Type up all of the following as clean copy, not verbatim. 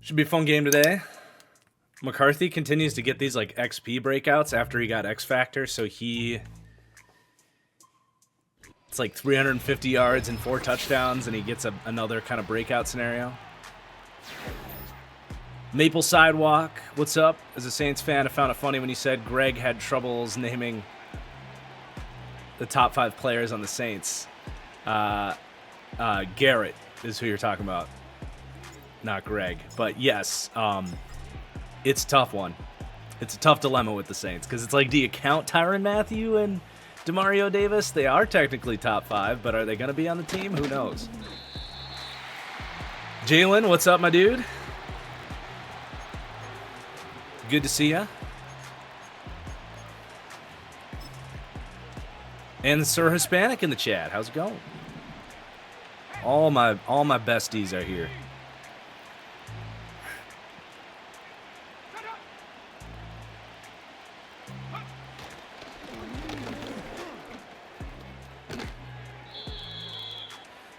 Should be a fun game today. McCarthy continues to get these like XP breakouts after he got X Factor, so it's like 350 yards and 4 touchdowns, and he gets another kind of breakout scenario. Maple Sidewalk, what's up? As a Saints fan, I found it funny when you said Greg had troubles naming the top 5 players on the Saints. Garrett is who you're talking about, not Greg. But yes, it's a tough one. It's a tough dilemma with the Saints because it's like, do you count Tyrann Mathieu and Demario Davis? They are technically top 5, but are they going to be on the team? Who knows? Jalen, what's up, my dude? Good to see ya. And Sir Hispanic in the chat. How's it going? All my besties are here.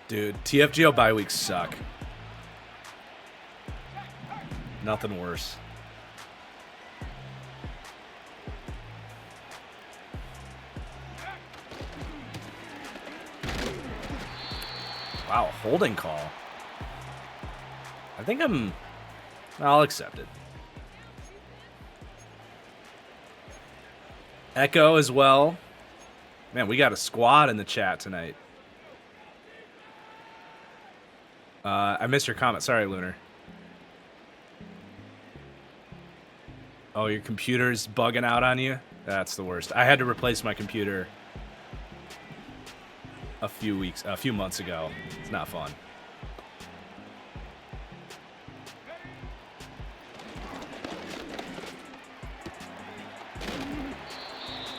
Dude, TFGO bye weeks suck. Nothing worse. Wow, holding call. I think I'll accept it. Echo as well. Man, we got a squad in the chat tonight. I missed your comment. Sorry, Lunar. Oh, your computer's bugging out on you? That's the worst. I had to replace my computer a few months ago. It's not fun.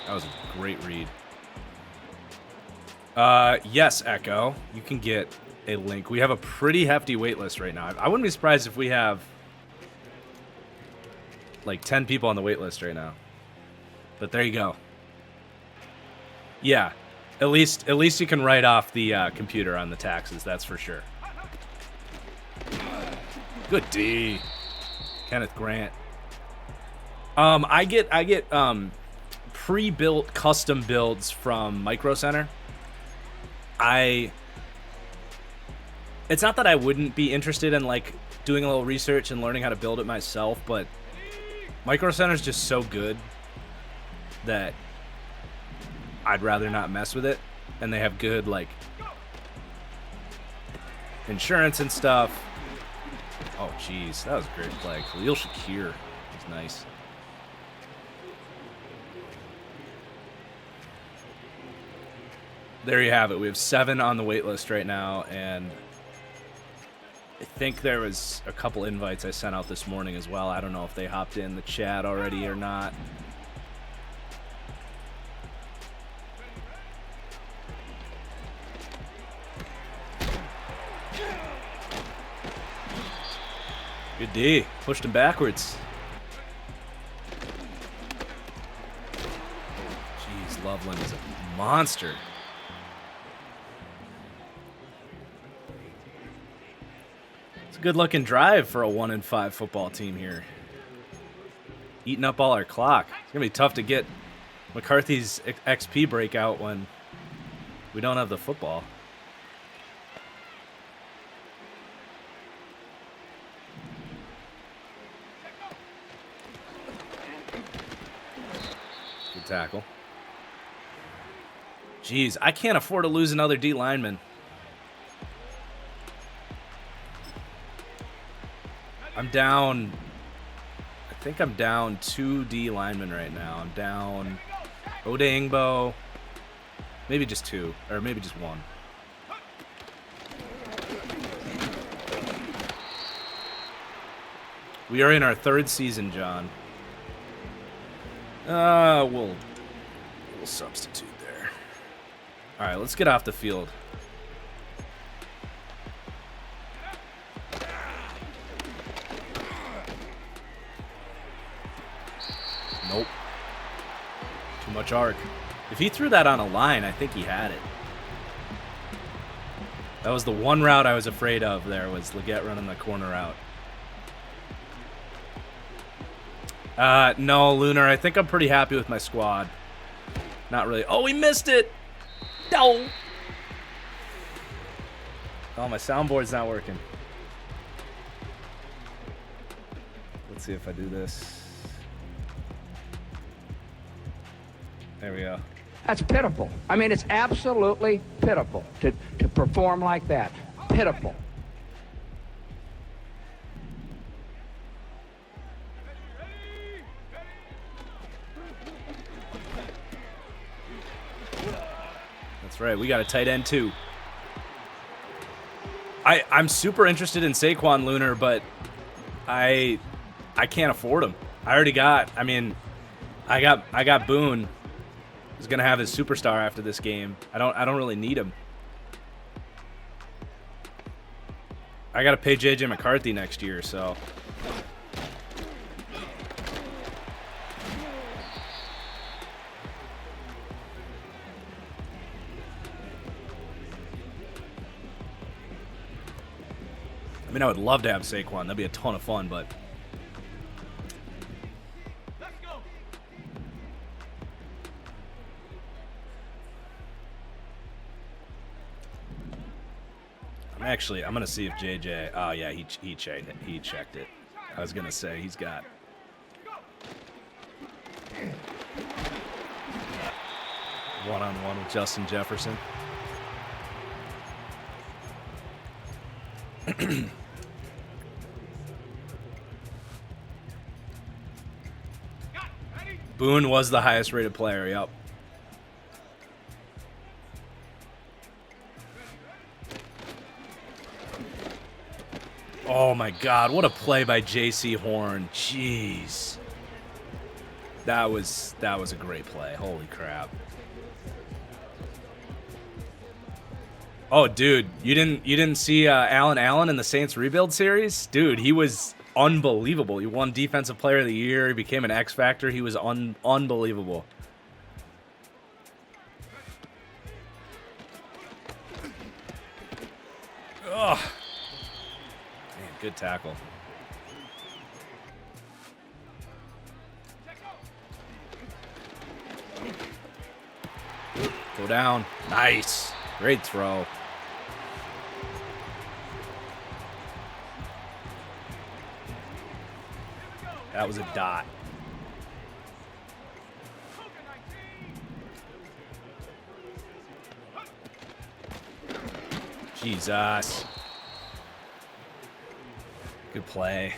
That was a great read. Yes, Echo. You can get a link. We have a pretty hefty wait list right now. I wouldn't be surprised if we have like 10 people on the wait list right now. But there you go. Yeah. At least you can write off the computer on the taxes, that's for sure. Good D. Kenneth Grant. I get pre-built custom builds from Micro Center. It's not that I wouldn't be interested in like doing a little research and learning how to build it myself, but Micro Center is just so good that I'd rather not mess with it. And they have good like insurance and stuff. Oh jeez, that was a great play. Khalil Shakir was nice. There you have it. We have 7 on the wait list right now, and I think there was a couple invites I sent out this morning as well. I don't know if they hopped in the chat already or not. Good D. Pushed him backwards. Jeez, Loveland is a monster. Good looking drive for a 1-5 football team here. Eating up all our clock. It's gonna be tough to get McCarthy's XP breakout when we don't have the football. Good tackle. Jeez, I can't afford to lose another D lineman. I'm down, I think I'm down 2 D linemen right now. I'm down Odengbo, maybe just 2, or maybe just 1. We are in our 3rd season, John. We'll substitute there. All right, let's get off the field. Nope. Too much arc. If he threw that on a line, I think he had it. That was the one route I was afraid of there, was Leggett running the corner out. No, Lunar, I think I'm pretty happy with my squad. Not really. Oh, we missed it! No! Oh, my soundboard's not working. Let's see if I do this. There we go. That's pitiful. I mean, it's absolutely pitiful to perform like that. Pitiful. That's right. We got a tight end, too. I'm super interested in Saquon, Lunar, but I can't afford him. I already got, I mean, I got Boone. He's gonna have his superstar after this game. I don't really need him. I gotta pay JJ McCarthy next year, so. I mean, I would love to have Saquon. That'd be a ton of fun, but. I'm gonna see if JJ. Oh yeah, he checked it. He checked it. I was gonna say he's got. One-on-one with Justin Jefferson. Boone was the highest rated player. Yep. Oh my God, what a play by J.C. Horn. Jeez. That was a great play. Holy crap. Oh, dude, you didn't see Allen Allen in the Saints rebuild series? Dude, he was unbelievable. He won Defensive Player of the Year. He became an X Factor. He was unbelievable. Ugh. Man, good tackle. Go down. Nice. Great throw. That was a dot. Jesus. Good play.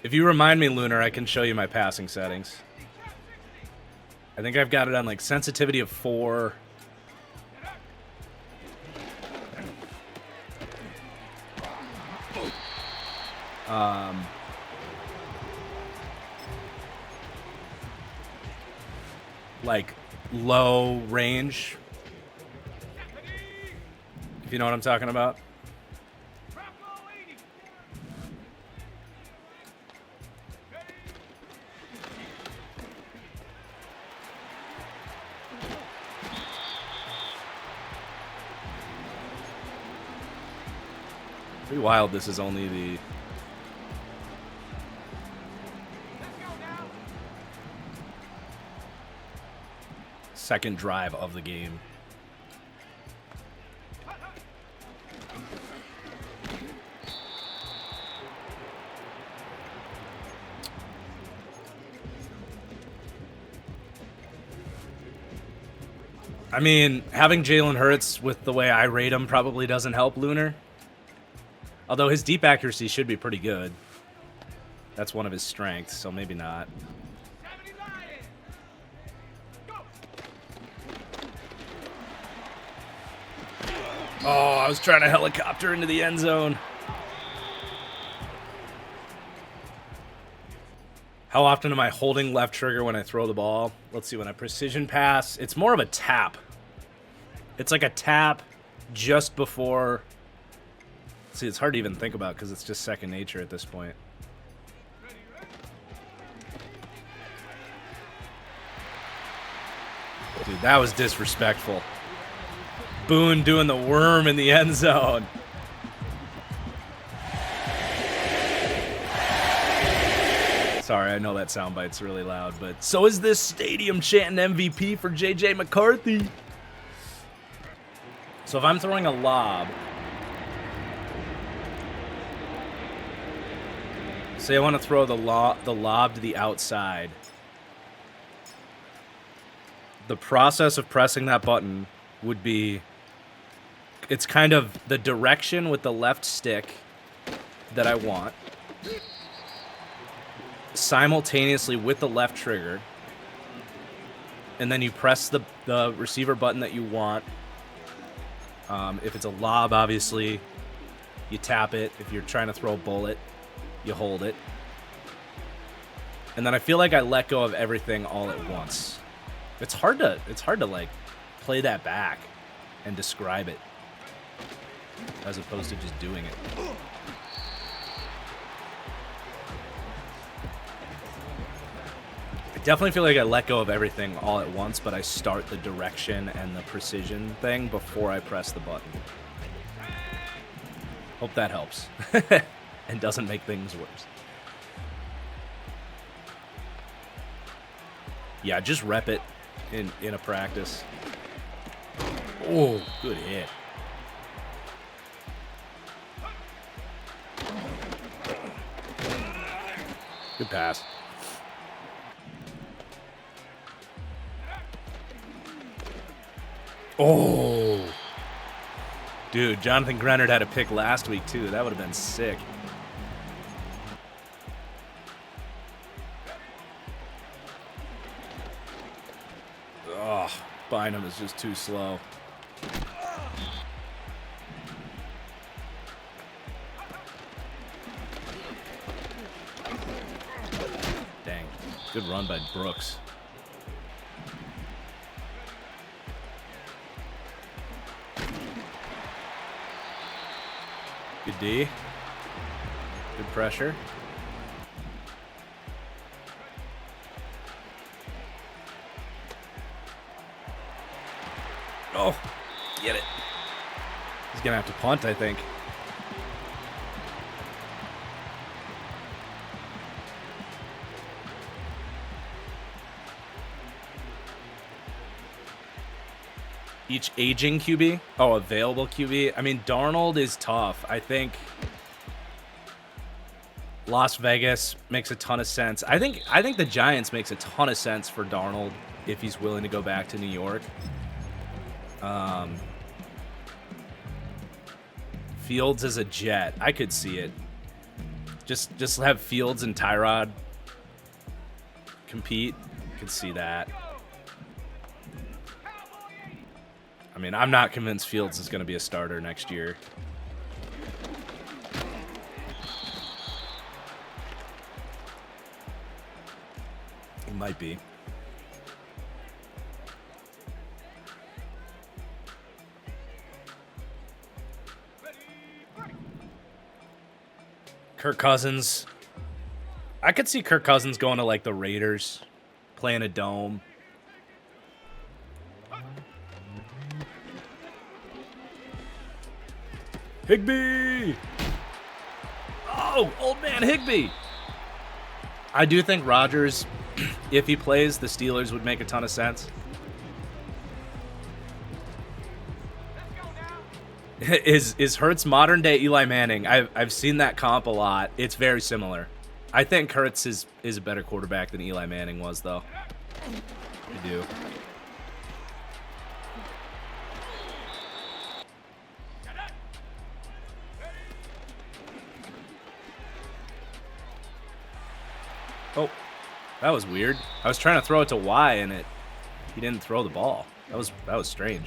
If you remind me, Lunar, I can show you my passing settings. I think I've got it on like sensitivity of 4. Like low range. If you know what I'm talking about. Pretty wild, this is only the second drive of the game. I mean, having Jalen Hurts with the way I rate him probably doesn't help Lunar. Although his deep accuracy should be pretty good. That's one of his strengths, so maybe not. Oh, I was trying to helicopter into the end zone. How often am I holding left trigger when I throw the ball? Let's see, when I precision pass, it's more of a tap. It's like a tap just before. See, it's hard to even think about because it's just second nature at this point. that was disrespectful. Boone doing the worm in the end zone. Sorry, I know that soundbite's really loud, but so is this stadium chanting MVP for JJ McCarthy. So if I'm throwing a lob, say I want to throw the lob to the outside, the process of pressing that button would be, it's kind of the direction with the left stick that I want, simultaneously with the left trigger, and then you press the receiver button that you want. If it's a lob, obviously, you tap it. If you're trying to throw a bullet, you hold it. And then I feel like I let go of everything all at once. It's hard to like play that back and describe it as opposed to just doing it. I definitely feel like I let go of everything all at once, but I start the direction and the precision thing before I press the button. Hope that helps and doesn't make things worse. Yeah, just rep it in a practice. Oh, good hit. Good pass. Oh. Dude, Jonathan Grenard had a pick last week, too. That would have been sick. Oh, Bynum is just too slow. Dang. Good run by Brooks. Good D. Good pressure. Oh, get it. He's going to have to punt, I think. Each aging QB? Oh, available QB? I mean, Darnold is tough. I think Las Vegas makes a ton of sense. I think the Giants makes a ton of sense for Darnold if he's willing to go back to New York. Fields as a Jet. I could see it. Just have Fields and Tyrod compete. Could see that. I mean, I'm not convinced Fields is going to be a starter next year. He might be. Kirk Cousins. I could see Kirk Cousins going to like the Raiders, playing a dome. Higbee! Oh, old man Higbee! I do think Rodgers, if he plays, the Steelers would make a ton of sense. Is Hurts modern day Eli Manning? I've seen that comp a lot. It's very similar. I think Hurts is a better quarterback than Eli Manning was, though. I do. Oh, that was weird. I was trying to throw it to Y and he didn't throw the ball. That was strange.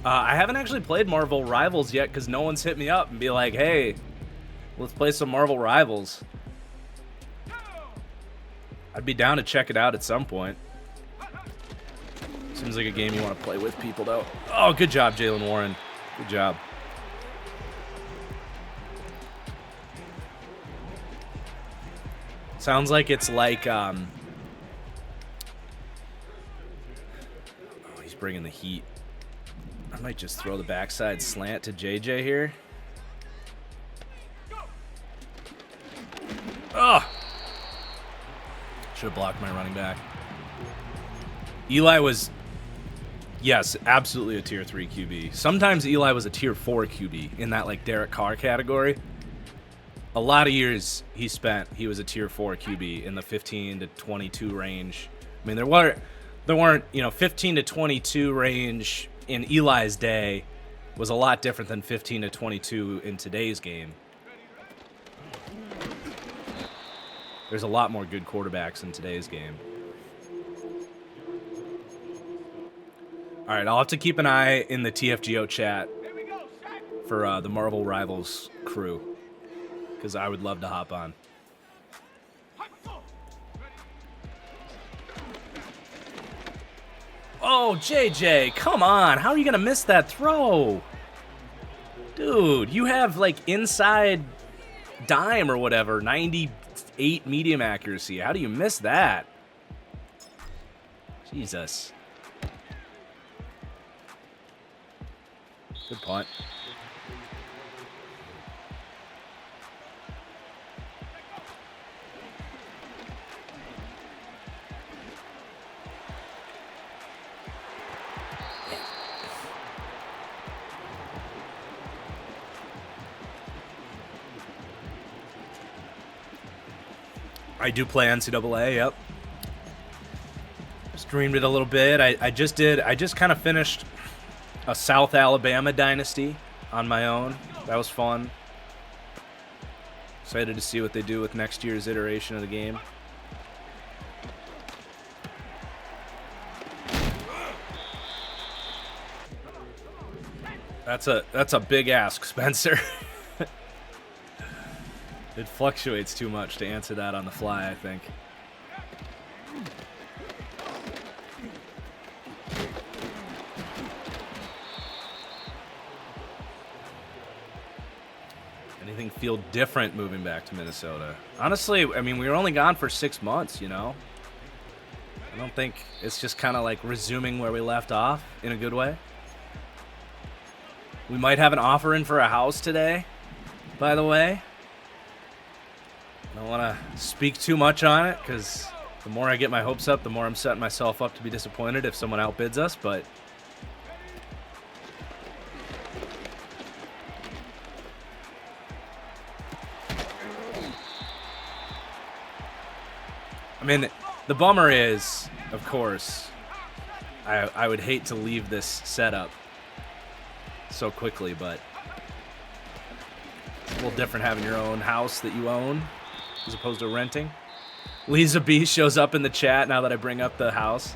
I haven't actually played Marvel Rivals yet because no one's hit me up and be like, hey, let's play some Marvel Rivals. I'd be down to check it out at some point. Seems like a game you want to play with people, though. Oh, good job, Jalen Warren. Good job. Sounds like it's like, oh, he's bringing the heat. I might just throw the backside slant to JJ here. Oh! Should have blocked my running back. Eli was, yes, absolutely a tier 3 QB. Sometimes Eli was a tier 4 QB in that like Derek Carr category. A lot of years he spent, he was a tier 4 QB in the 15 to 22 range. I mean, there weren't, you know, 15 to 22 range in Eli's day was a lot different than 15 to 22 in today's game. There's a lot more good quarterbacks in today's game. All right, I'll have to keep an eye in the TFGO chat for the Marvel Rivals crew, because I would love to hop on. Oh, JJ, come on. How are you going to miss that throw? Dude, you have, like, inside dime or whatever, 98 medium accuracy. How do you miss that? Jesus. Good punt. I do play NCAA, yep. Streamed it a little bit. I just kind of finished a South Alabama dynasty on my own. That was fun. Excited to see what they do with next year's iteration of the game. That's a big ask, Spencer. It fluctuates too much to answer that on the fly, I think. Anything feel different moving back to Minnesota? Honestly, I mean, we were only gone for 6 months, you know? I don't think it's just kind of like resuming where we left off in a good way. We might have an offer in for a house today, by the way. I don't want to speak too much on it, because the more I get my hopes up, the more I'm setting myself up to be disappointed if someone outbids us, but... I mean, the bummer is, of course, I would hate to leave this setup so quickly, but it's a little different having your own house that you own as opposed to renting. Lisa B shows up in the chat now that I bring up the house.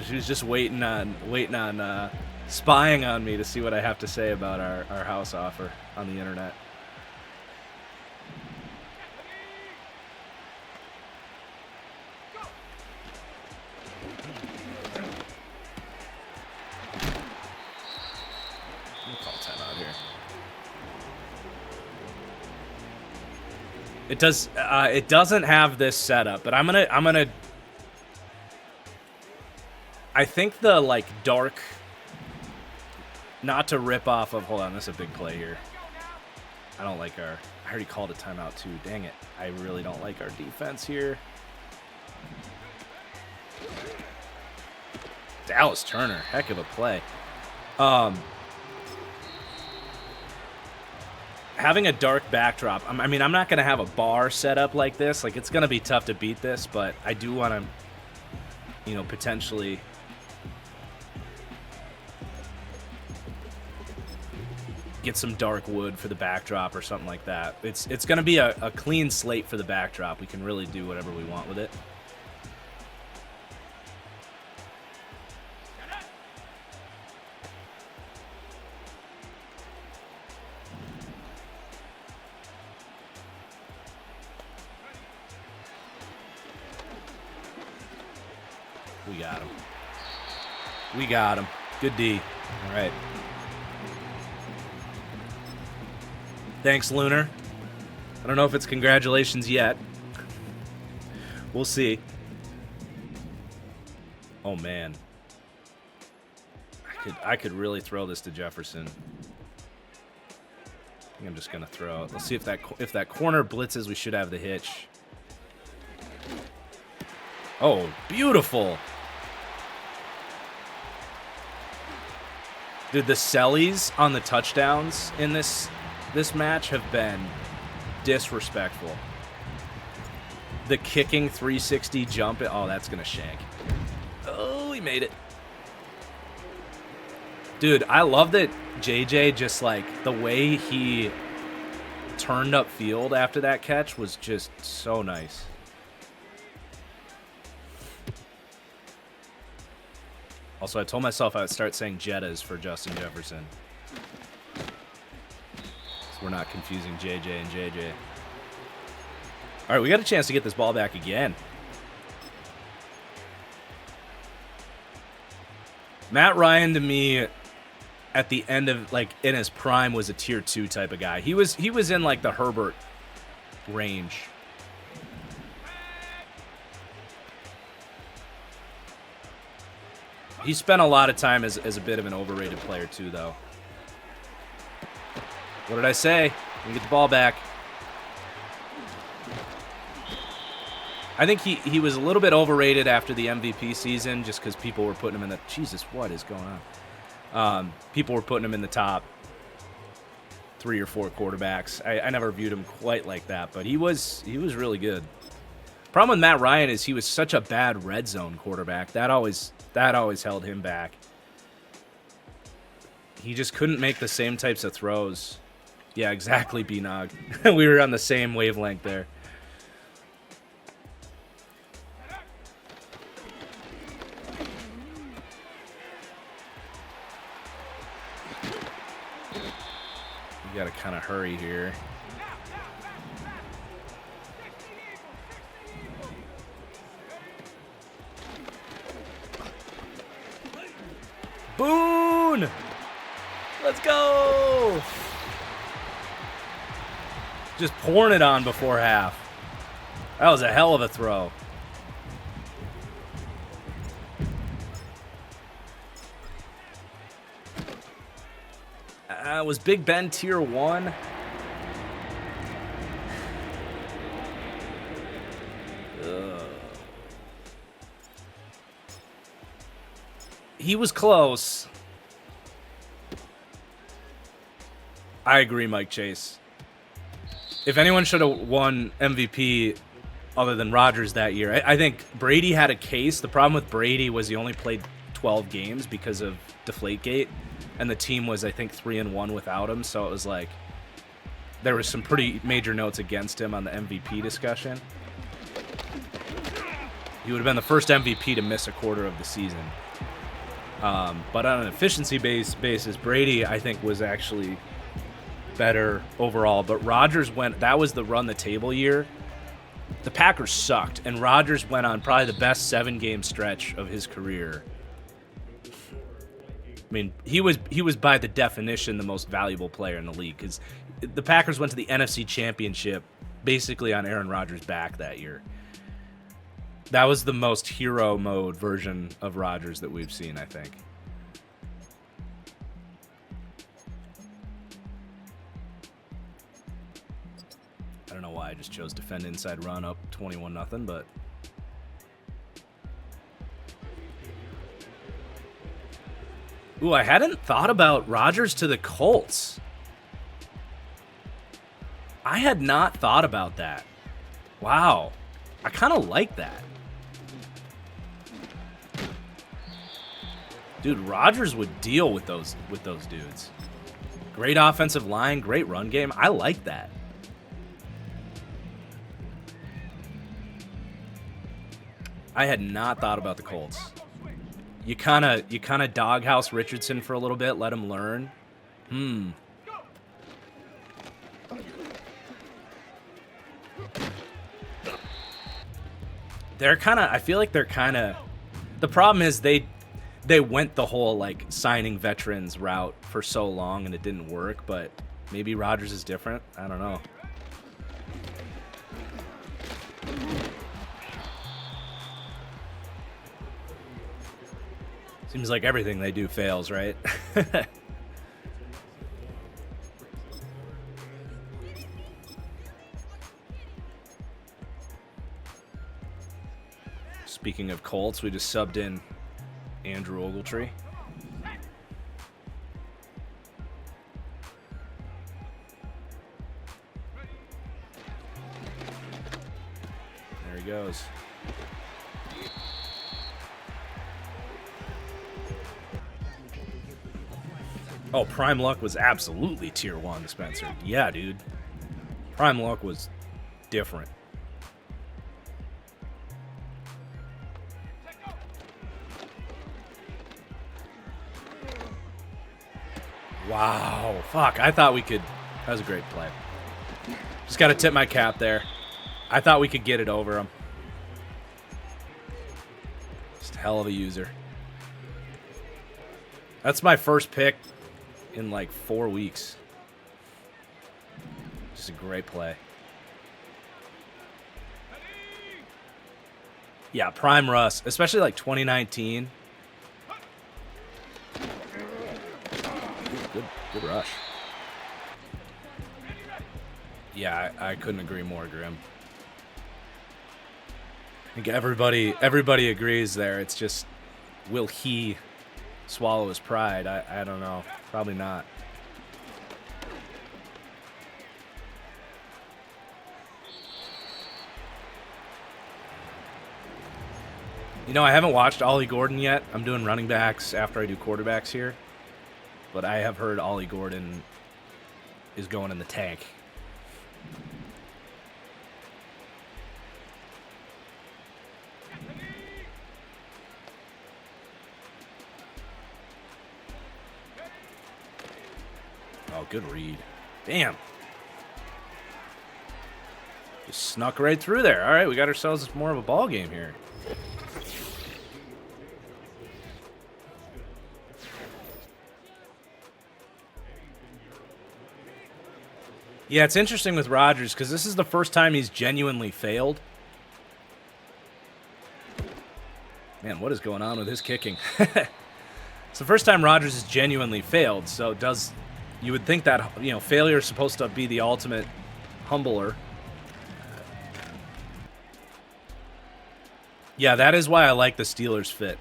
She's just waiting on spying on me to see what I have to say about our house offer on the internet. It doesn't have this setup, but I'm gonna I think the like dark, not to rip off of, hold on, this is a big play here. I don't like I already called a timeout too, dang it. I really don't like our defense here. Dallas Turner, heck of a play. Having a dark backdrop, I mean, I'm not going to have a bar set up like this. Like, it's going to be tough to beat this, but I do want to, you know, potentially get some dark wood for the backdrop or something like that. It's going to be a clean slate for the backdrop. We can really do whatever we want with it. We got him. Good D. All right. Thanks, Lunar. I don't know if it's congratulations yet. We'll see. Oh, man. I could really throw this to Jefferson. I think I'm just going to throw it. Let's see if that corner blitzes, we should have the hitch. Oh, beautiful. Dude, the sellies on the touchdowns in this match have been disrespectful. The kicking 360 jump. Oh, that's going to shank. Oh, he made it. Dude, I love that JJ just, like, the way he turned up field after that catch was just so nice. Also, I told myself I would start saying Jettas for Justin Jefferson. So we're not confusing JJ and JJ. All right, we got a chance to get this ball back again. Matt Ryan, to me, at the end of, like, in his prime, was a tier 2 type of guy. He was in, like, the Herbert range. He spent a lot of time as a bit of an overrated player, too, though. What did I say? We get the ball back. I think he was a little bit overrated after the MVP season just because people were putting him in the... Jesus, what is going on? People were putting him in the top 3 or 4 quarterbacks. I never viewed him quite like that, but he was really good. Problem with Matt Ryan is he was such a bad red zone quarterback. That always held him back. He just couldn't make the same types of throws. Yeah, exactly, B-Nog. We were on the same wavelength there. We gotta kind of hurry here. Boone! Let's go! Just pouring it on before half. That was a hell of a throw. Was Big Ben tier 1? He was close. I agree, Mike Chase. If anyone should have won MVP other than Rodgers that year, I think Brady had a case. The problem with Brady was he only played 12 games because of Deflategate, and the team was, I think, 3-1 without him. So it was like there was some pretty major notes against him on the MVP discussion. He would have been the first MVP to miss a quarter of the season. But on an efficiency basis, Brady, I think, was actually better overall. But Rodgers that was the run the table year. The Packers sucked, and Rodgers went on probably the best 7-game stretch of his career. I mean, he was by the definition the most valuable player in the league because the Packers went to the NFC Championship basically on Aaron Rodgers' back that year. That was the most hero mode version of Rodgers that we've seen, I think. I don't know why I just chose defend inside run up 21-0, but ooh, I hadn't thought about Rodgers to the Colts. I had not thought about that. Wow. I kind of like that. Dude, Rodgers would deal with those dudes. Great offensive line, great run game. I like that. I had not thought about the Colts. You kind of doghouse Richardson for a little bit, let him learn. They're kind of, I feel like they're kind of, the problem is they went the whole like signing veterans route for so long and it didn't work, but maybe Rodgers is different. I don't know. Seems like everything they do fails, right? Speaking of Colts, we just subbed in Andrew Ogletree. There he goes. Oh, Prime Luck was absolutely tier 1, Spencer. Yeah, dude. Prime Luck was different. Wow. Fuck, I thought we could... That was a great play. Just got to tip my cap there. I thought we could get it over him. Just a hell of a user. That's my first pick in like 4 weeks. Just a great play. Yeah, Prime Russ, especially like 2019. Good rush. Yeah, I couldn't agree more, Grim. I think everybody agrees there. It's just, will he swallow his pride? I don't know. Probably not. You know, I haven't watched Ollie Gordon yet. I'm doing running backs after I do quarterbacks here. But I have heard Ollie Gordon is going in the tank. Oh, good read. Damn. Just snuck right through there. All right, we got ourselves more of a ball game here. Yeah, it's interesting with Rodgers because this is the first time he's genuinely failed. Man, what is going on with his kicking? It's the first time Rodgers has genuinely failed, so you would think that, you know, failure is supposed to be the ultimate humbler. Yeah, that is why I like the Steelers fit.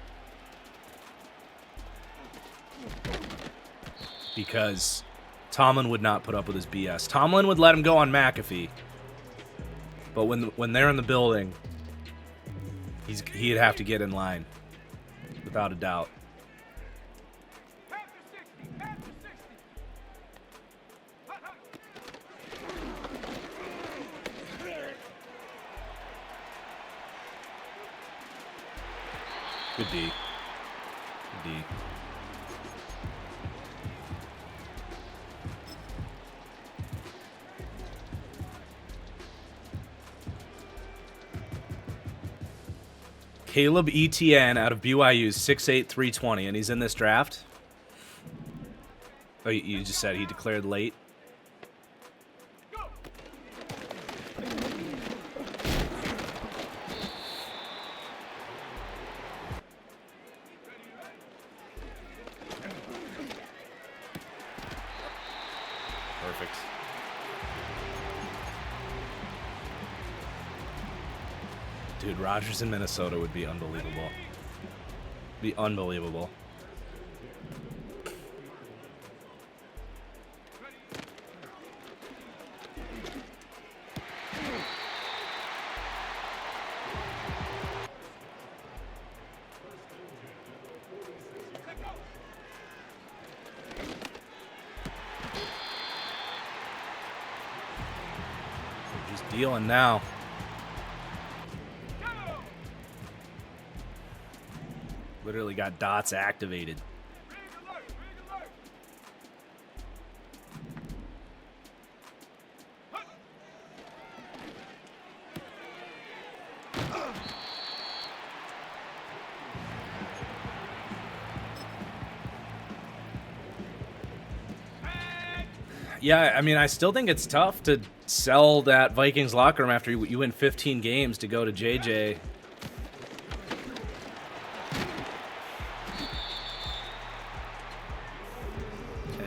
Because Tomlin would not put up with his BS. Tomlin would let him go on McAfee. But when they're in the building, he'd have to get in line. Without a doubt. Good D. Good D. Caleb Etienne out of BYU, 6'8", 320, and he's in this draft. Oh, you just said he declared late. Perfect. Dude, Rodgers in Minnesota would be unbelievable. Be unbelievable. Just dealing now. Literally got dots activated. Yeah, I mean, I still think it's tough to sell that Vikings locker room after you win 15 games to go to JJ.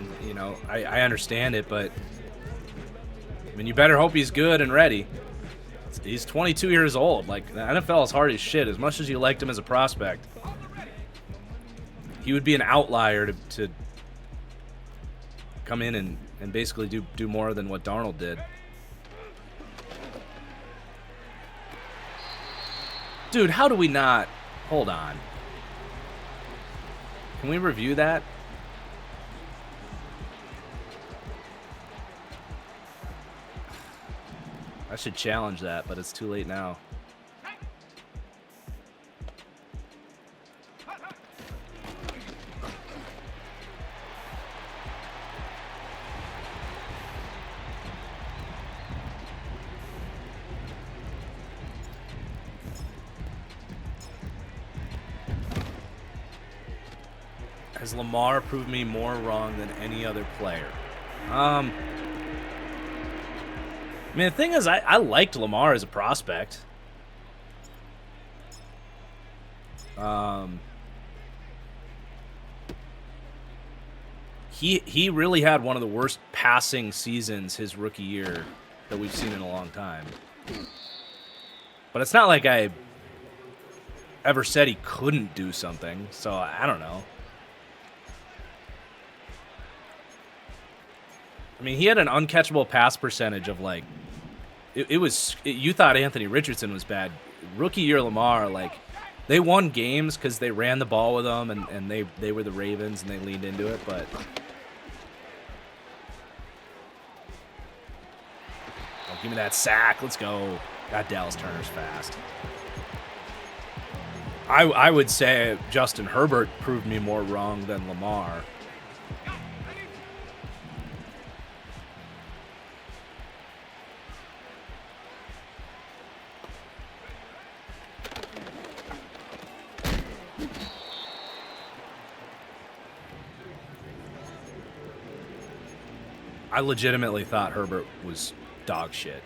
And, you know, I understand it, but I mean, you better hope he's good and ready. He's 22 years old. Like, the NFL is hard as shit. As much as you liked him as a prospect, he would be an outlier to come in and basically do more than what Darnold did. Dude, how do we not... Hold on. Can we review that? I should challenge that, but it's too late now. Has Lamar proved me more wrong than any other player? I mean, the thing is, I liked Lamar as a prospect. He really had one of the worst passing seasons his rookie year that we've seen in a long time. But it's not like I ever said he couldn't do something, so I don't know. I mean, he had an uncatchable pass percentage of like, you thought Anthony Richardson was bad. Rookie year Lamar, like, they won games because they ran the ball with them and they were the Ravens and they leaned into it, but oh, give me that sack. Let's go. God, Dallas Turner's fast. I would say Justin Herbert proved me more wrong than Lamar. I legitimately thought Herbert was dog shit.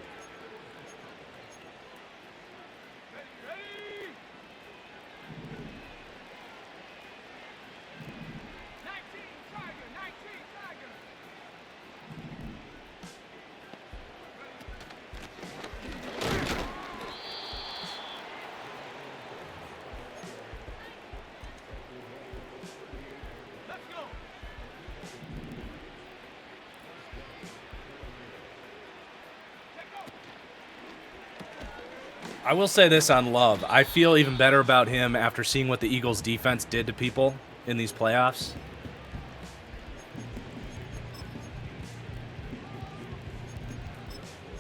I will say this on Love. I feel even better about him after seeing what the Eagles' defense did to people in these playoffs.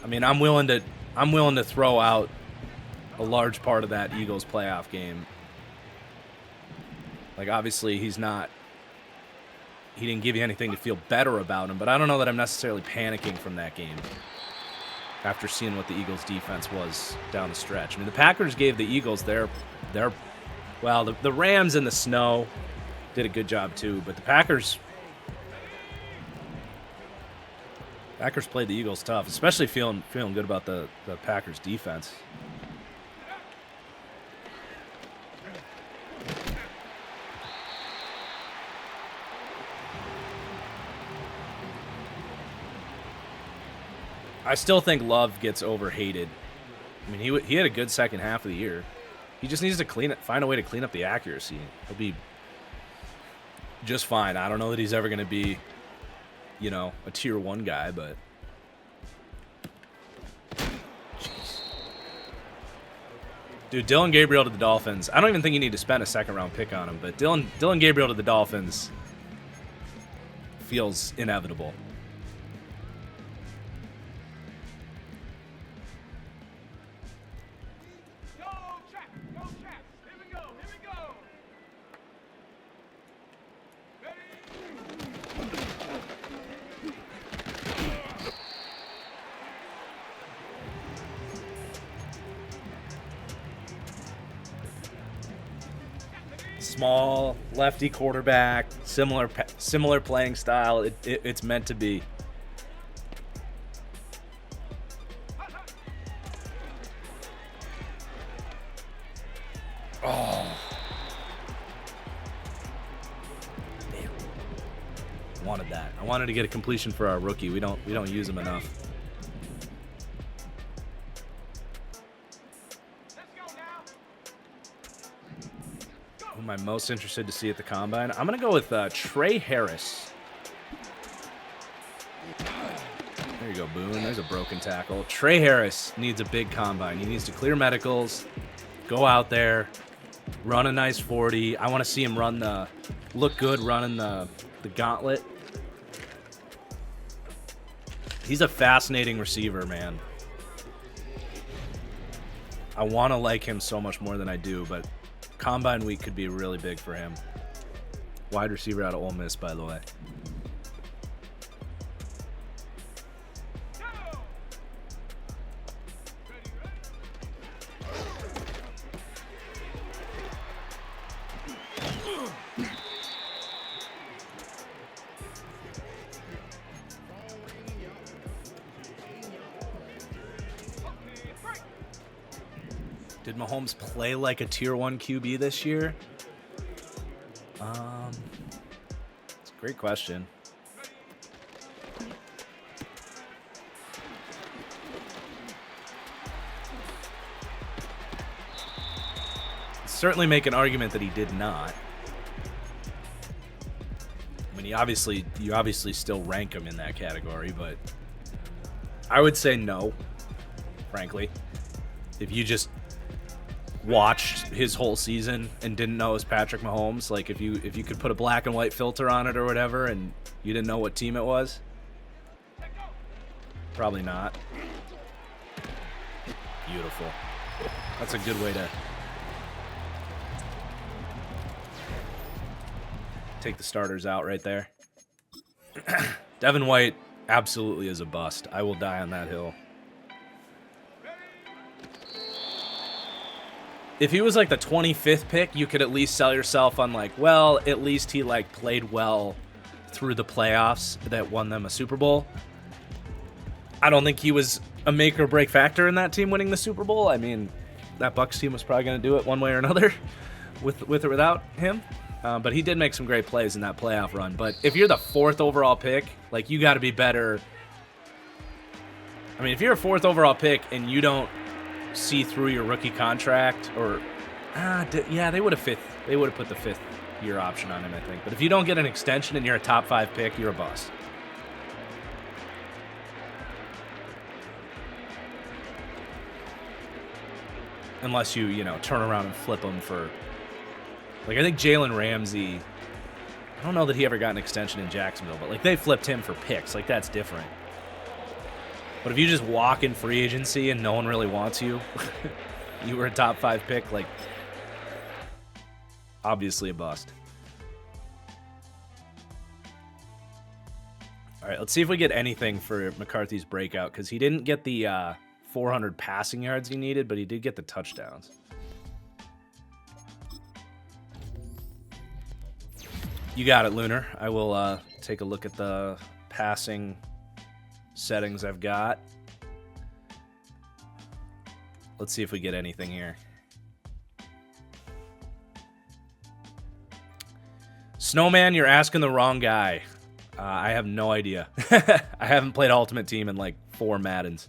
I mean, I'm willing to throw out a large part of that Eagles playoff game. Like, obviously, he didn't give you anything to feel better about him, but I don't know that I'm necessarily panicking from that game after seeing what the Eagles' defense was down the stretch. I mean, the Packers gave the Eagles the Rams in the snow did a good job too, but the Packers played the Eagles tough, especially feeling good about the Packers' defense. I still think Love gets overhated. I mean, he had a good second half of the year. He just needs to find a way to clean up the accuracy. He'll be just fine. I don't know that he's ever going to be, you know, a tier 1 guy, but jeez. Dude, Dylan Gabriel to the Dolphins. I don't even think you need to spend a second-round pick on him, but Dylan Gabriel to the Dolphins feels inevitable. Small lefty quarterback, similar playing style. It's meant to be. Oh, Wanted that. I wanted to get a completion for our rookie. We don't use him enough. Who am I most interested to see at the combine? I'm gonna go with Trey Harris. There you go, Boone. There's a broken tackle. Trey Harris needs a big combine. He needs to clear medicals, go out there, run a nice 40. I want to see him look good running the gauntlet. He's a fascinating receiver, man. I want to like him so much more than I do, but combine week could be really big for him. Wide receiver out of Ole Miss, by the way. Did Mahomes play like a tier 1 QB this year? It's a great question. Certainly make an argument that he did not. I mean, you obviously still rank him in that category, but I would say no, frankly. If you just watched his whole season and didn't know it was Patrick Mahomes, like if you could put a black and white filter on it or whatever and you didn't know what team it was, probably not. Beautiful. That's a good way to take the starters out right there. Devin White absolutely is a bust. I will die on that hill. If he was like the 25th pick, you could at least sell yourself on like, well, at least he like played well through the playoffs that won them a Super Bowl. I don't think he was a make or break factor in that team winning the Super Bowl. I mean, that Bucs team was probably going to do it one way or another with or without him. But he did make some great plays in that playoff run. But if you're the 4th overall pick, like you got to be better. I mean, if you're a 4th overall pick and you don't see through your rookie contract, or yeah, they would have put the 5th year option on him, I think. But if you don't get an extension and you're a top 5 pick, you're a bust. Unless you turn around and flip him for, like, I think Jalen Ramsey, I don't know that he ever got an extension in Jacksonville, but like they flipped him for picks. Like, that's different. But if you just walk in free agency and no one really wants you, you were a top 5 pick, like, obviously a bust. All right, let's see if we get anything for McCarthy's breakout, because he didn't get the 400 passing yards he needed, but he did get the touchdowns. You got it, Lunar. I will take a look at the passing settings I've got. Let's see if we get anything here. Snowman, you're asking the wrong guy. I have no idea. I haven't played Ultimate Team in like 4 Maddens.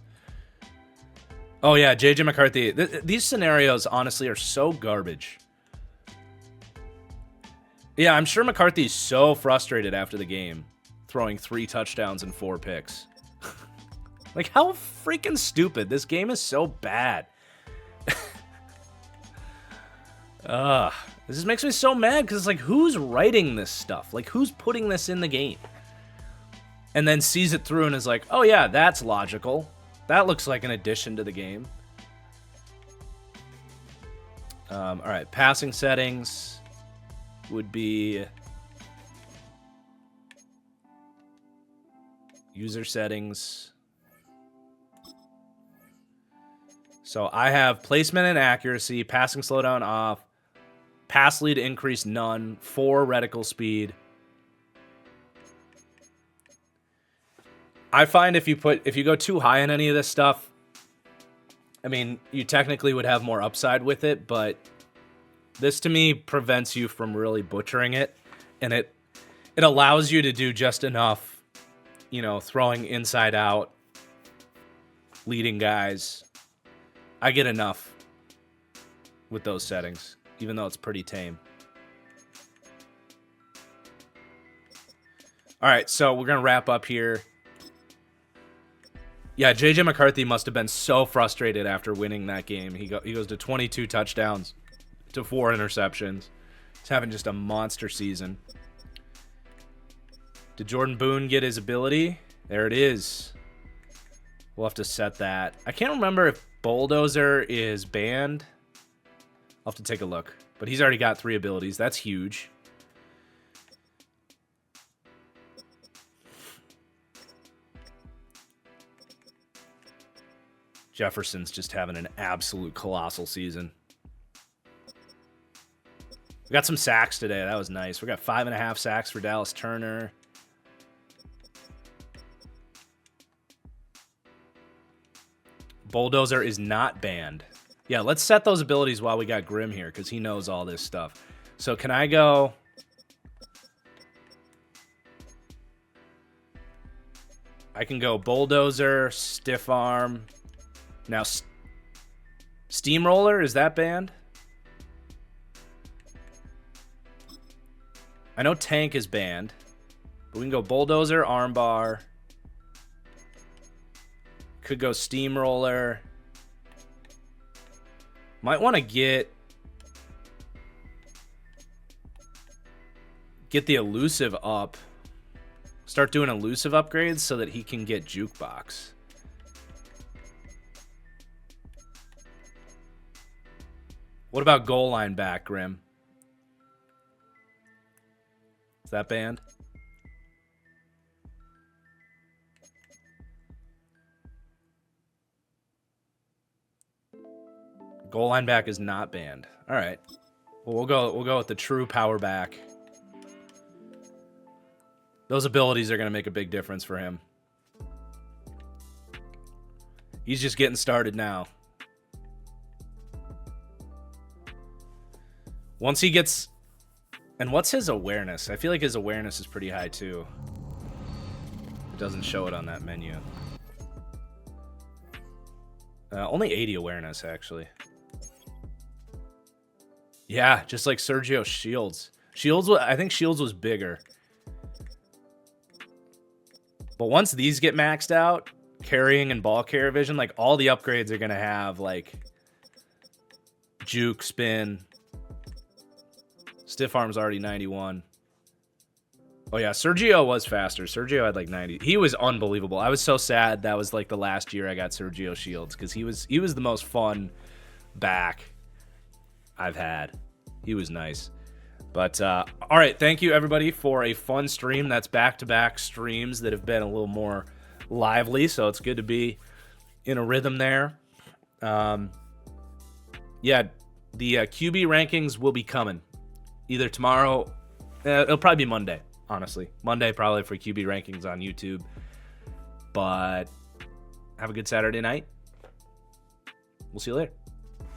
Oh yeah, JJ McCarthy. These scenarios honestly are so garbage. Yeah, I'm sure McCarthy's so frustrated after the game, throwing 3 touchdowns and 4 picks. Like, how freaking stupid. This game is so bad. This just makes me so mad, because it's like, who's writing this stuff? Like, who's putting this in the game? And then sees it through and is like, oh yeah, that's logical. That looks like an addition to the game. All right, passing settings would be user settings. So I have placement and accuracy, passing slowdown off, pass lead increase none, 4 reticle speed. I find if you go too high on any of this stuff, I mean, you technically would have more upside with it, but this to me prevents you from really butchering it, and It allows you to do just enough, you know, throwing inside out, leading guys. I get enough with those settings, even though it's pretty tame. All right, so we're going to wrap up here. Yeah, JJ McCarthy must have been so frustrated after winning that game. He goes to 22 touchdowns to 4 interceptions. He's having just a monster season. Did Jordan Boone get his ability? There it is. We'll have to set that. I can't remember if Bulldozer is banned. I'll have to take a look. But he's already got 3 abilities. That's huge. Jefferson's just having an absolute colossal season. We got some sacks today. That was nice. We got 5.5 sacks for Dallas Turner. Bulldozer is not banned. Yeah, let's set those abilities while we got Grim here, because he knows all this stuff. So can I go... I can go Bulldozer, Stiff Arm. Now, Steamroller, is that banned? I know Tank is banned. But we can go Bulldozer, Armbar. Could go Steamroller. Might want to get the Elusive up. Start doing Elusive upgrades so that he can get Jukebox. What about Goal Line back, Grim? Is that banned? Goal line back is not banned. All right. Well, we'll go with the true power back. Those abilities are going to make a big difference for him. He's just getting started now. Once he gets... And what's his awareness? I feel like his awareness is pretty high too. It doesn't show it on that menu. Only 80 awareness, actually. Yeah, just like Sergio Shields. I think Shields was bigger. But once these get maxed out, carrying and ball carrier vision, like all the upgrades are going to have like juke, spin. Stiff arm's already 91. Oh yeah, Sergio was faster. Sergio had like 90. He was unbelievable. I was so sad that was like the last year I got Sergio Shields because he was the most fun back I've had. He was nice. But all right, thank you everybody for a fun stream. That's back-to-back streams that have been a little more lively, so it's good to be in a rhythm there. Yeah, the QB rankings will be coming either tomorrow. It'll probably be Monday, honestly. Monday probably for QB rankings on YouTube. But have a good Saturday night. We'll see you later.